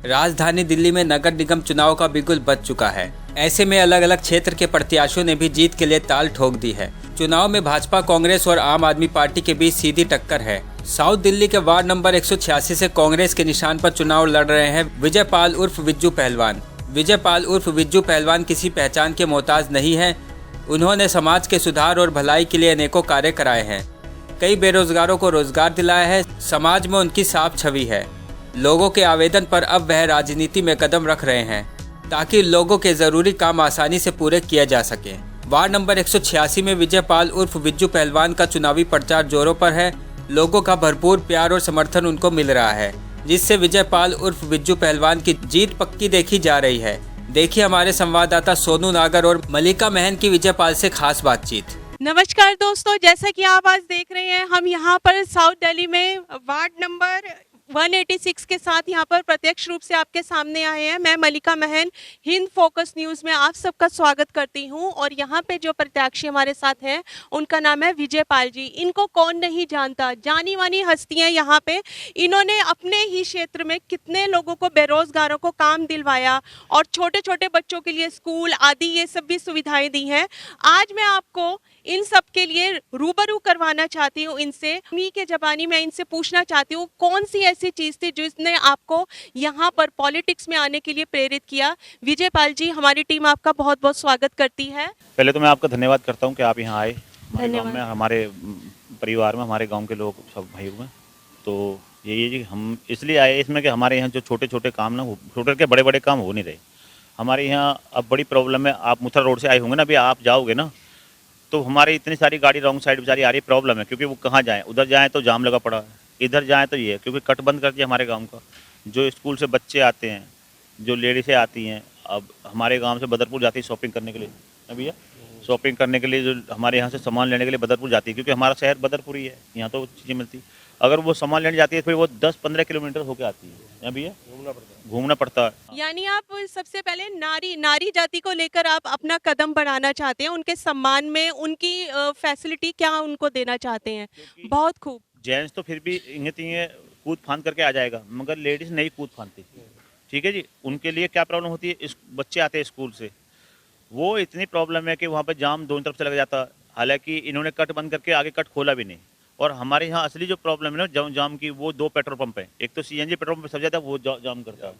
राजधानी दिल्ली में नगर निगम चुनाव का बिगुल बज चुका है। ऐसे में अलग अलग क्षेत्र के प्रत्याशियों ने भी जीत के लिए ताल ठोक दी है। चुनाव में भाजपा, कांग्रेस और आम आदमी पार्टी के बीच सीधी टक्कर है। साउथ दिल्ली के वार्ड नंबर 186 से कांग्रेस के निशान पर चुनाव लड़ रहे हैं विजय पाल उर्फ विज्जू पहलवान। विजय पाल उर्फ विज्जू पहलवान किसी पहचान के मोहताज नहीं है। उन्होंने समाज के सुधार और भलाई के लिए अनेकों कार्य कराए हैं। कई बेरोजगारों को रोजगार दिलाया है। समाज में उनकी साफ छवि है। लोगों के आवेदन पर अब वह राजनीति में कदम रख रहे हैं ताकि लोगों के जरूरी काम आसानी से पूरे किया जा सके। वार्ड नंबर 186 में विजय पाल उर्फ विज्जू पहलवान का चुनावी प्रचार जोरों पर है। लोगों का भरपूर प्यार और समर्थन उनको मिल रहा है, जिससे विजय पाल उर्फ विज्जू पहलवान की जीत पक्की देखी जा रही है। देखिए हमारे संवाददाता सोनू नागर और मलिका महन की विजय पाल से खास बातचीत। नमस्कार दोस्तों, जैसा कि आप आज देख रहे हैं, हम यहाँ पर साउथ दिल्ली में वार्ड नंबर 186 के साथ यहाँ पर प्रत्यक्ष रूप से आपके सामने आए हैं। मैं मलिका महन हिंद फोकस न्यूज़ में आप सबका स्वागत करती हूँ। और यहाँ पे जो प्रत्याशी हमारे साथ हैं उनका नाम है विजय पाल जी। इनको कौन नहीं जानता, जानी मानी हस्तियाँ यहाँ पे। इन्होंने अपने ही क्षेत्र में कितने लोगों को, बेरोजगारों को काम दिलवाया और छोटे छोटे बच्चों के लिए स्कूल आदि ये सब भी सुविधाएं दी हैं। आज मैं आपको इन सब के लिए रूबरू करवाना चाहती हूँ। इनसे मी के जबानी में इनसे पूछना चाहती हूँ कौन सी ऐसी चीज़ थी जिसने आपको यहाँ पर पॉलिटिक्स में आने के लिए प्रेरित किया। विजय पाल जी, हमारी टीम आपका बहुत बहुत स्वागत करती है। पहले तो मैं आपका धन्यवाद करता हूँ कि आप यहाँ आए। हमारे गांव धन्यवाद। में, हमारे परिवार में, हमारे गांव के लोग सब भाई हुए। तो यही जी हम इसलिए आए इसमें कि हमारे यहाँ जो छोटे छोटे काम ना हो, छोटे के बड़े बड़े काम हो नहीं रहे। हमारे यहाँ अब बड़ी प्रॉब्लम है। आप मुथरा रोड से आए होंगे ना, अभी आप जाओगे ना तो हमारी इतनी सारी गाड़ी रॉन्ग साइड बेचारी आ रही प्रॉब्लम है, क्योंकि वो कहाँ जाएँ, उधर जाएँ तो जाम लगा पड़ा है, इधर जाएँ तो ये है, क्योंकि कट बंद कर दिया हमारे गांव का। जो स्कूल से बच्चे आते हैं, जो लेडीसें आती हैं, अब हमारे गांव से बदरपुर जाती है शॉपिंग करने के लिए ना भैया, शॉपिंग करने के लिए जो हमारे यहाँ से सामान लेने के लिए बदरपुर जाती है, क्योंकि हमारा शहर बदरपुर ही है, यहाँ तो चीज़ें मिलती। अगर वो सामान लेने जाती है फिर वो 10-15 किलोमीटर होकर आती है ना भैया, घूमना पड़ता है। यानी आप सबसे पहले नारी जाति को लेकर आप अपना कदम बढ़ाना चाहते हैं, उनके सम्मान में उनकी फैसिलिटी क्या उनको देना चाहते हैं। बहुत खूब। जेंट्स तो फिर भी इंगे तिंगे कूद फांद करके आ जाएगा, मगर लेडीज़ नहीं कूद फांदती। ठीक है जी। उनके लिए क्या प्रॉब्लम होती है, बच्चे आते हैं स्कूल से, वो इतनी प्रॉब्लम है कि वहाँ पे जाम दोनों तरफ से लग जाता है। हालांकि इन्होंने कट बंद करके आगे कट खोला भी नहीं। और हमारे यहाँ असली जो प्रॉब्लम है ना जाम की, वो 2 पेट्रोल पंप है। एक तो सीएनजी पेट्रोल पंप सब ज़्यादा वो जाम करता है,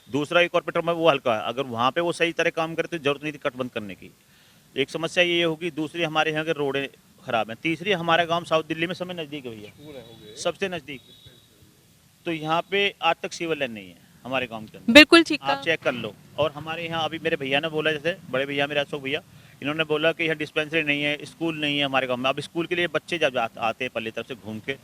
दूसरा एक और पेट्रोल पंप है वो हल्का है। अगर वहाँ पे वो सही तरह काम करे तो जरूरत नहीं थी कट बंद करने की। एक समस्या ये होगी। दूसरी हमारे यहाँ के रोडें ख़राब हैं। तीसरी हमारा गाँव साउथ दिल्ली में समय नज़दीक है भैया, सबसे नज़दीक। तो यहाँ पे आज तक सिविल लाइन नहीं है हमारे गांव के अंदर। बिल्कुल ठीक आप चेक कर लो। और हमारे यहाँ अभी मेरे भैया ने बोला, जैसे बड़े भैया मेरे अशोक भैया, इन्होंने बोला कि यहाँ डिस्पेंसरी नहीं है, स्कूल नहीं है हमारे गांव में। अब स्कूल के लिए बच्चे जब आते हैं पल्ली तरफ से घूम के,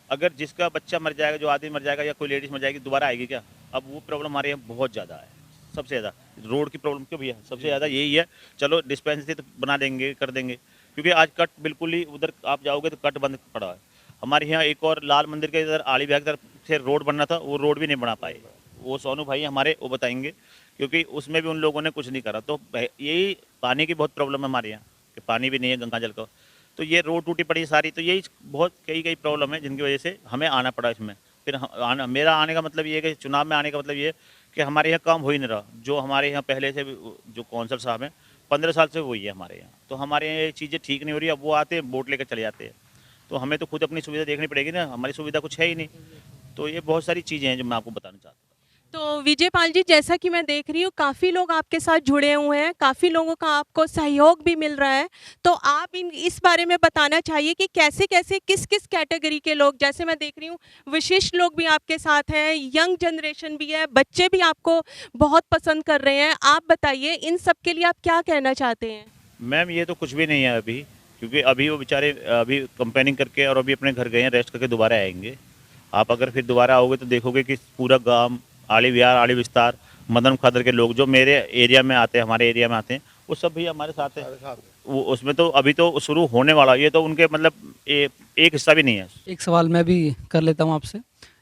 अगर जिसका बच्चा मर जाएगा, जो आदमी मर जाएगा या कोई लेडीज़ मर जाएगी, दोबारा आएगी क्या? अब वो प्रॉब्लम हमारे यहाँ बहुत ज़्यादा है, सबसे ज़्यादा रोड की प्रॉब्लम। क्यों भैया? सबसे ज़्यादा यही है। चलो डिस्पेंसरी तो बना देंगे, कर देंगे, क्योंकि आज कट बिल्कुल ही उधर आप जाओगे तो कट बंद पड़ा है। हमारे यहाँ एक और लाल मंदिर के इधर आली विहार की तरफ से रोड बनना था, वो रोड भी नहीं बना पाए। वो सोनू भाई हमारे वो बताएंगे, क्योंकि उसमें भी उन लोगों ने कुछ नहीं करा। तो यही पानी की बहुत प्रॉब्लम है हमारे यहाँ, कि पानी भी नहीं है गंगा जल का। तो ये रोड टूटी पड़ी सारी। तो यही बहुत कई प्रॉब्लम है जिनकी वजह से हमें आना पड़ा इसमें। फिर मेरा आने का मतलब ये है कि चुनाव में आने का मतलब ये है कि हमारे यहाँ काम हो ही नहीं रहा। जो हमारे यहाँ पहले से जो कौंसल साहब हैं 15 साल से वही है हमारे यहाँ। तो हमारे यहाँ ये चीज़ें ठीक नहीं हो रही। अब वो आते हैं वोट लेकर चले जाते हैं, तो हमें तो खुद अपनी सुविधा देखनी पड़ेगी ना। हमारी सुविधा कुछ है ही नहीं। तो ये बहुत सारी चीज़ें हैं जो मैं आपको बताना चाहता हूँ। तो विजय पाल जी, जैसा कि मैं देख रही हूँ काफ़ी लोग आपके साथ जुड़े हुए हैं, काफ़ी लोगों का आपको सहयोग भी मिल रहा है। तो आप इस बारे में बताना चाहिए कि कैसे कैसे किस किस कैटेगरी के लोग, जैसे मैं देख रही हूँ विशिष्ट लोग भी आपके साथ हैं, यंग जनरेशन भी है, बच्चे भी आपको बहुत पसंद कर रहे हैं। आप बताइए इन सब के लिए आप क्या कहना चाहते हैं। मैम ये तो कुछ भी नहीं है अभी, क्योंकि अभी वो बेचारे अभी कंपेनिंग करके और अभी अपने घर गए हैं, रेस्ट करके दोबारा आएंगे। आप अगर फिर दोबारा आओगे तो देखोगे कि पूरा गांव, आली विहार, आली विस्तार, मदन खादर के लोग जो मेरे एरिया में आते हैं, हमारे एरिया में आते हैं, वो सब भी हमारे साथ है। वो उसमें तो अभी तो शुरू होने वाला, ये तो उनके मतलब एक हिस्सा भी नहीं है। एक सवाल मैं भी कर लेता हूँ आपसे।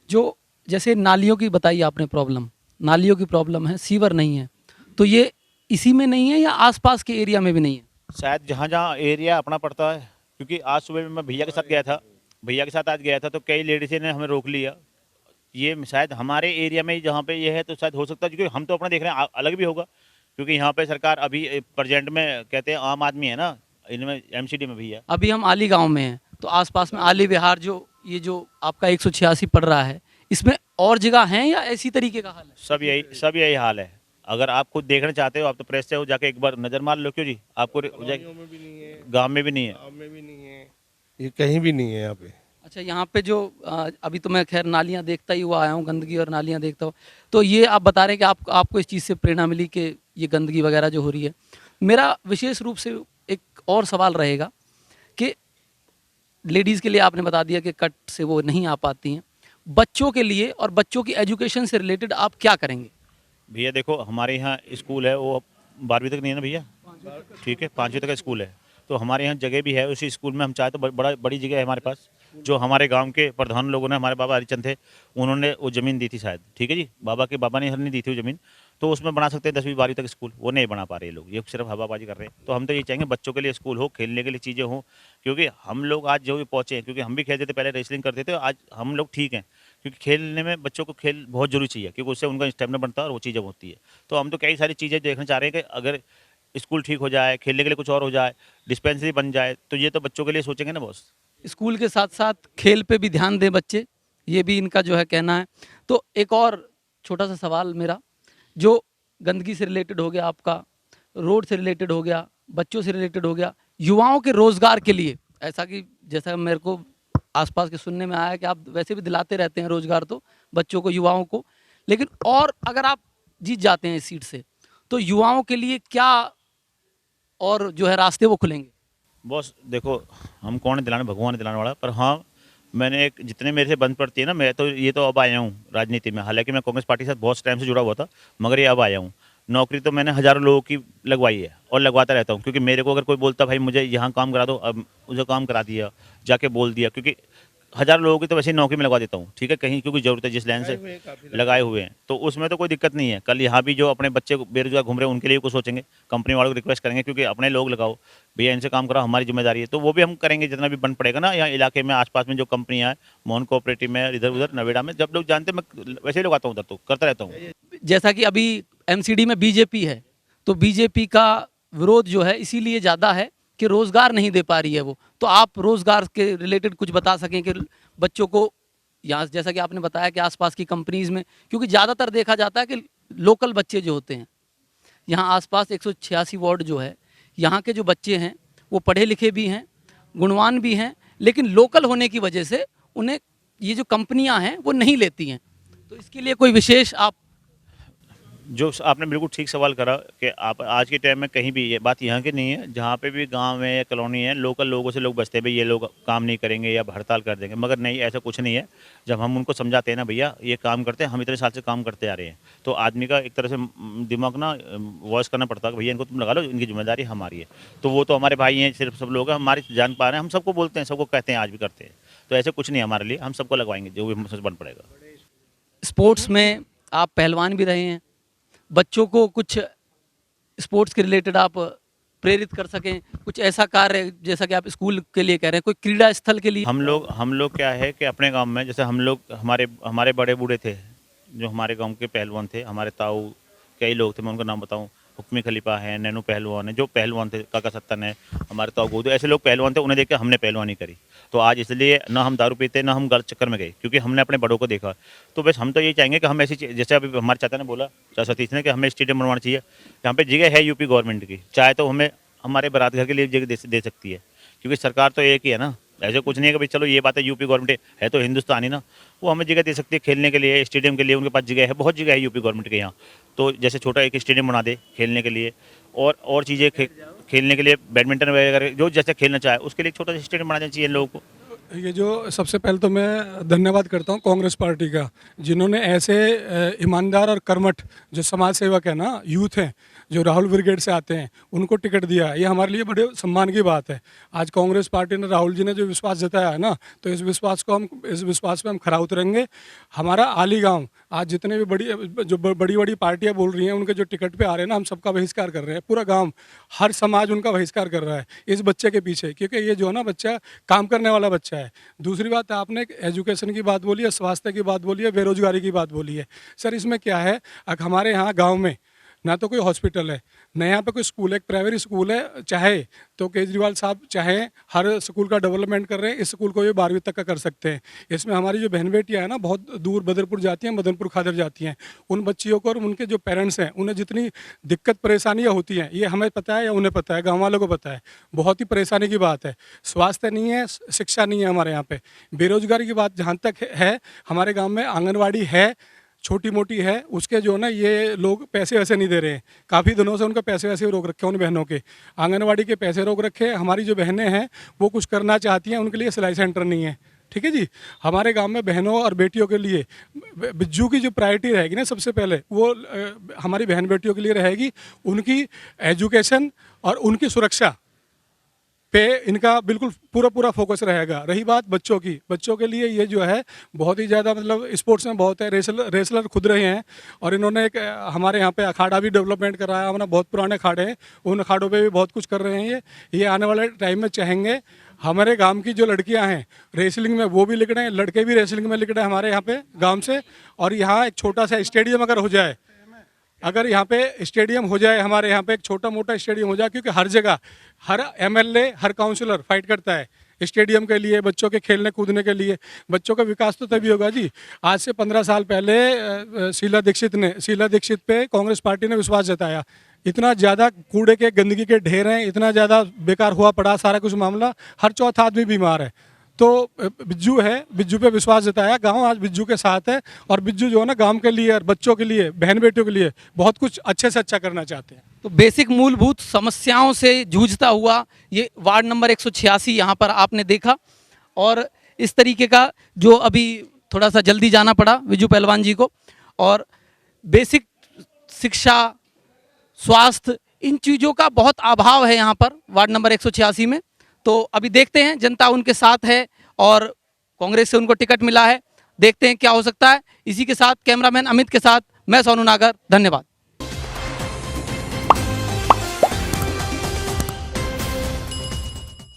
जो जैसे नालियों की बताई आपने प्रॉब्लम, नालियों की प्रॉब्लम है, सीवर नहीं है, तो ये इसी में नहीं है या आसपास के एरिया में भी नहीं है? शायद जहाँ जहाँ एरिया अपना पड़ता है, क्योंकि आज सुबह में मैं भैया के साथ गया था, भैया के साथ आज गया था, तो कई लेडीज़ ने हमें रोक लिया ये शायद हमारे एरिया में जहाँ पे ये है तो शायद हो सकता है, क्योंकि हम तो अपना देख रहे हैं अलग भी होगा, क्योंकि यहाँ पे सरकार अभी प्रेजेंट में कहते हैं आम आदमी है ना, इनमें एमसीडी में भी है। अभी हम आली गांव में हैं, तो आसपास में आली विहार जो आपका 186 पड़ रहा है, इसमें और जगह हैं या ऐसी तरीके का हाल है? सब यही हाल है। अगर आप खुद देखना चाहते हो, आप तो प्रेस से हो, जाके एक बार नज़र मार लो। क्यों जी, आपको गाँव में भी नहीं है, गाँव में भी नहीं है। गाँव में भी नहीं है, ये कहीं भी नहीं है यहाँ पे। अच्छा, यहाँ पे जो अभी तो मैं खैर नालियाँ देखता ही हुआ आया हूँ, गंदगी और नालियाँ देखता हूँ, तो ये आप बता रहे हैं कि आपको इस चीज़ से प्रेरणा मिली कि ये गंदगी वगैरह जो हो रही है। मेरा विशेष रूप से एक और सवाल रहेगा कि लेडीज़ के लिए आपने बता दिया कि कट से वो नहीं आ पाती हैं, बच्चों के लिए और बच्चों की एजुकेशन से रिलेटेड आप क्या करेंगे? भैया देखो, हमारे यहाँ स्कूल है, वो 12वीं तक नहीं है ना भैया, ठीक है, 5वीं तक का स्कूल है। तो हमारे यहाँ जगह भी है, उसी स्कूल में हम चाहे तो बड़ी जगह है हमारे पास। जो हमारे गांव के प्रधान लोगों ने, हमारे बाबा हरिचंद थे, उन्होंने वो ज़मीन दी थी शायद, ठीक है जी, बाबा ने नहीं दी थी वो ज़मीन, तो उसमें बना सकते हैं 10वीं 12वीं तक स्कूल। वो नहीं बना पा रहे लोग, ये सिर्फ हवाबाजी कर रहे हैं। तो हम तो ये चाहेंगे बच्चों के लिए स्कूल हो, खेलने के लिए चीज़ें हों, क्योंकि हम लोग आज जो भी पहुँचे हैं, क्योंकि हम भी खेलते थे पहले, रेसलिंग करते थे, आज हम लोग ठीक हैं, क्योंकि खेलने में बच्चों को खेल बहुत जरूरी चाहिए, क्योंकि उससे उनका स्टेमिना बनता है और वो चीज़ें होती है। तो हम तो कई सारी चीज़ें देखना चाह रहे हैं कि अगर स्कूल ठीक हो जाए, खेलने के लिए कुछ और हो जाए, डिस्पेंसरी बन जाए, तो ये तो बच्चों के लिए सोचेंगे ना बॉस। स्कूल के साथ साथ खेल पे भी ध्यान दें बच्चे, ये भी इनका जो है कहना है। तो एक और छोटा सा सवाल मेरा, जो गंदगी से रिलेटेड हो गया, आपका रोड से रिलेटेड हो गया, बच्चों से रिलेटेड हो गया, युवाओं के रोज़गार के लिए ऐसा कि जैसा मेरे को आसपास के सुनने में आया कि आप वैसे भी दिलाते रहते हैं रोज़गार तो बच्चों को, युवाओं को, लेकिन और अगर आप जीत जाते हैं इस सीट से तो युवाओं के लिए क्या और जो है रास्ते वो खुलेंगे? बॉस देखो, हम कौन है दिलाने, भगवान है दिलाने वाला। पर हाँ, मैंने एक जितने मेरे से बंद पड़ती है ना, मैं तो ये तो अब आया हूँ राजनीति में। हालांकि मैं कांग्रेस पार्टी के साथ बहुत टाइम से जुड़ा हुआ था, मगर ये अब आया हूँ। नौकरी तो मैंने हज़ारों लोगों की लगवाई है और लगवाता रहता हूँ, क्योंकि मेरे को अगर कोई बोलता भाई मुझे यहाँ काम करा दो, अब मुझे काम करा दिया, जाके बोल दिया, क्योंकि हज़ारों लोगों की तो वैसे ही नौकरी में लगवा देता हूँ, ठीक है, कहीं क्योंकि ज़रूरत है, जिस लाइन से लगाए हुए हैं, तो उसमें तो कोई दिक्कत नहीं है। कल यहाँ भी जो अपने बच्चे बेरोजगार घूम रहे हैं उनके लिए कुछ सोचेंगे, कंपनी वालों को रिक्वेस्ट करेंगे, क्योंकि अपने लोग लगाओ भैया, इनसे काम कराओ, हमारी जिम्मेदारी है। तो वो भी हम करेंगे जितना भी बन पड़ेगा ना, यहाँ इलाके में आसपास में जो कंपनियाँ हैं, मोहन कोऑपरेटिव में, इधर उधर नोएडा में, जब लोग जानते हैं मैं वैसे ही लोग आता हूँ उधर, तो करता रहता हूँ। जैसा कि अभी एमसीडी में बीजेपी है, तो बीजेपी का विरोध जो है इसीलिए ज़्यादा है कि रोज़गार नहीं दे पा रही है वो। तो आप रोज़गार के रिलेटेड कुछ बता सकें कि बच्चों को यहाँ, जैसा कि आपने बताया कि आसपास की कंपनीज़ में, क्योंकि ज़्यादातर देखा जाता है कि लोकल बच्चे जो होते हैं यहाँ आसपास 186 वार्ड जो है, यहाँ के जो बच्चे हैं वो पढ़े लिखे भी हैं, गुणवान भी हैं, लेकिन लोकल होने की वजह से उन्हें ये जो कंपनियाँ हैं वो नहीं लेती हैं। तो इसके लिए कोई विशेष आप, जो आपने बिल्कुल ठीक सवाल करा कि आप आज के टाइम में कहीं भी, ये बात यहाँ की नहीं है, जहाँ पे भी गांव है या कॉलोनी है, लोकल लोगों से लोग बचते हैं भाई ये लोग काम नहीं करेंगे या हड़ताल कर देंगे, मगर नहीं, ऐसा कुछ नहीं है। जब हम उनको समझाते हैं ना भैया ये काम करते हैं, हम इतने साल से काम करते आ रहे हैं, तो आदमी का एक तरह से दिमाग ना वॉइस करना पड़ता है कि भैया इनको तुम लगा लो, इनकी जिम्मेदारी हमारी है। तो वो तो हमारे भाई हैं, सिर्फ सब लोग हैं, हमारी जान पा रहे हैं, हम सबको बोलते हैं, सबको कहते हैं, आज भी करते हैं। तो ऐसे कुछ नहीं है हमारे लिए, हम सबको लगवाएंगे जो भी हमसे बन पड़ेगा। स्पोर्ट्स में आप पहलवान भी रहे हैं, बच्चों को कुछ स्पोर्ट्स के रिलेटेड आप प्रेरित कर सकें, कुछ ऐसा कार्य जैसा कि आप स्कूल के लिए कह रहे हैं, कोई क्रीड़ा स्थल के लिए? हम लोग क्या है कि अपने गांव में, जैसे हम लोग, हमारे बड़े बूढ़े थे जो हमारे गांव के पहलवान थे, हमारे ताऊ कई लोग थे, मैं उनका नाम बताऊं, हुक्मी खलीफा है, नैनू पहलवान है, जो पहलवान थे, काका सत्तन है, हमारे ताऊ गोदू, ऐसे लोग पहलवान थे, उन्हें देख के हमने पहलवानी करी। तो आज इसलिए ना हम दारू पीते ना हम गलत चक्कर में गए, क्योंकि हमने अपने बड़ों को देखा। तो बस हम तो ये चाहेंगे कि हम ऐसी, जैसे अभी हमारे चाचा ने बोला, चाचा सतीश ने, कि हमें स्टेडियम बनवाना चाहिए। यहाँ पे जगह है यूपी गवर्नमेंट की, चाहे तो हमें हमारे बारात घर के लिए जगह दे सकती है, क्योंकि सरकार तो एक ही है ना, ऐसे कुछ नहीं है कि भाई चलो ये बात है यूपी गवर्नमेंट है तो हिंदुस्तानी ना, वो हमें जगह दे सकती है खेलने के लिए, स्टेडियम के लिए उनके पास जगह है, बहुत जगह है यूपी गवर्नमेंट के यहाँ। तो जैसे छोटा एक स्टेडियम बना दे खेलने के लिए, और चीज़ें खेलने के लिए, बैडमिंटन वगैरह जो जैसे खेलना चाहे उसके लिए छोटा सा स्टेडियम बनाना चाहिए इन लोगों को। ये जो सबसे पहले तो मैं धन्यवाद करता हूँ कांग्रेस पार्टी का, जिन्होंने ऐसे ईमानदार और कर्मठ जो समाज सेवक है ना, यूथ हैं, जो राहुल ब्रिगेड से आते हैं उनको टिकट दिया, ये हमारे लिए बड़े सम्मान की बात है। आज कांग्रेस पार्टी ने, राहुल जी ने जो विश्वास जताया है ना, तो इस विश्वास पे हम खरा उतरेंगे। हमारा आली गाँव आज जितने भी बड़ी बड़ी पार्टियाँ बोल रही हैं, उनके जो टिकट पे आ रहे हैं ना, हम सबका बहिष्कार कर रहे हैं। पूरा गाँव, हर समाज उनका बहिष्कार कर रहा है इस बच्चे के पीछे, क्योंकि ये जो है ना बच्चा काम करने वाला बच्चा है। दूसरी बात, आपने एजुकेशन की बात बोली है, स्वास्थ्य की बात बोली है, बेरोजगारी की बात बोली है। सर इसमें क्या है, हमारे यहाँ गांव में ना तो कोई हॉस्पिटल है, ना यहाँ पे कोई स्कूल है, एक प्राइवेट स्कूल है। चाहे तो केजरीवाल साहब चाहे हर स्कूल का डेवलपमेंट कर रहे हैं, इस स्कूल को ये 12वीं तक का कर सकते हैं। इसमें हमारी जो बहन बेटियाँ हैं ना, बहुत दूर बदरपुर जाती हैं, मदनपुर खादर जाती हैं। उन बच्चियों को और उनके जो पेरेंट्स हैं, उन्हें जितनी दिक्कत परेशानियाँ होती हैं, ये हमें पता है या उन्हें पता है, गाँव वालों को पता है। बहुत ही परेशानी की बात है। स्वास्थ्य नहीं है, शिक्षा नहीं है हमारे यहाँ पे। बेरोजगारी की बात जहाँ तक है, हमारे गाँव में आंगनबाड़ी है, छोटी मोटी है, उसके जो ना ये लोग पैसे वैसे नहीं दे रहे हैं। काफ़ी दिनों से उनका पैसे वैसे रोक रखे हैं, उन बहनों के आंगनवाड़ी के पैसे रोक रखे हैं। हमारी जो बहनें हैं वो कुछ करना चाहती हैं, उनके लिए सिलाई सेंटर नहीं है। ठीक है जी, हमारे गांव में बहनों और बेटियों के लिए बिज्जू की जो प्रायोरिटी रहेगी ना, सबसे पहले वो हमारी बहन बेटियों के लिए रहेगी। उनकी एजुकेशन और उनकी सुरक्षा पे इनका बिल्कुल पूरा फोकस रहेगा। रही बात बच्चों की, बच्चों के लिए ये जो है बहुत ही ज़्यादा, मतलब स्पोर्ट्स में बहुत है, रेसलर खुद रहे हैं, और इन्होंने एक हमारे यहाँ पे अखाड़ा भी डेवलपमेंट कराया। हमारा बहुत पुराने अखाड़े हैं, उन अखाड़ों पे भी बहुत कुछ कर रहे हैं। ये आने वाले टाइम में चाहेंगे हमारे गांव की जो लड़कियां हैं रेसलिंग में, वो भी लिख रहे हैं, लड़के भी रेसलिंग में लिख रहे हैं हमारे यहाँ पे गाँव से। और यहाँ एक छोटा सा स्टेडियम अगर हो जाए, अगर यहाँ पे स्टेडियम हो जाए, हमारे यहाँ पे एक छोटा मोटा स्टेडियम हो जाए, क्योंकि हर जगह हर एमएलए, हर काउंसलर फाइट करता है स्टेडियम के लिए, बच्चों के खेलने कूदने के लिए। बच्चों का विकास तो तभी होगा जी। आज से 15 साल पहले शीला दीक्षित पे कांग्रेस पार्टी ने विश्वास जताया। इतना ज़्यादा कूड़े के, गंदगी के ढेर हैं, इतना ज़्यादा बेकार हुआ पड़ा सारा कुछ मामला, हर चौथा आदमी बीमार है। तो बिज्जू है, बिज्जू पे विश्वास जताया, गांव आज बिज्जू के साथ है। और बिज्जू जो है ना गांव के लिए और बच्चों के लिए, बहन बेटियों के लिए बहुत कुछ अच्छे से अच्छा करना चाहते हैं। तो बेसिक मूलभूत समस्याओं से जूझता हुआ ये वार्ड नंबर 186 यहाँ पर आपने देखा। और इस तरीके का जो अभी थोड़ा सा जल्दी जाना पड़ा विजू पहलवान जी को, और बेसिक शिक्षा, स्वास्थ्य, इन चीज़ों का बहुत अभाव है यहाँ पर वार्ड नंबर 186 में। तो अभी देखते हैं, जनता उनके साथ है और कांग्रेस से उनको टिकट मिला है, देखते हैं क्या हो सकता है। इसी के साथ कैमरामैन अमित के साथ मैं सोनू नागर, धन्यवाद।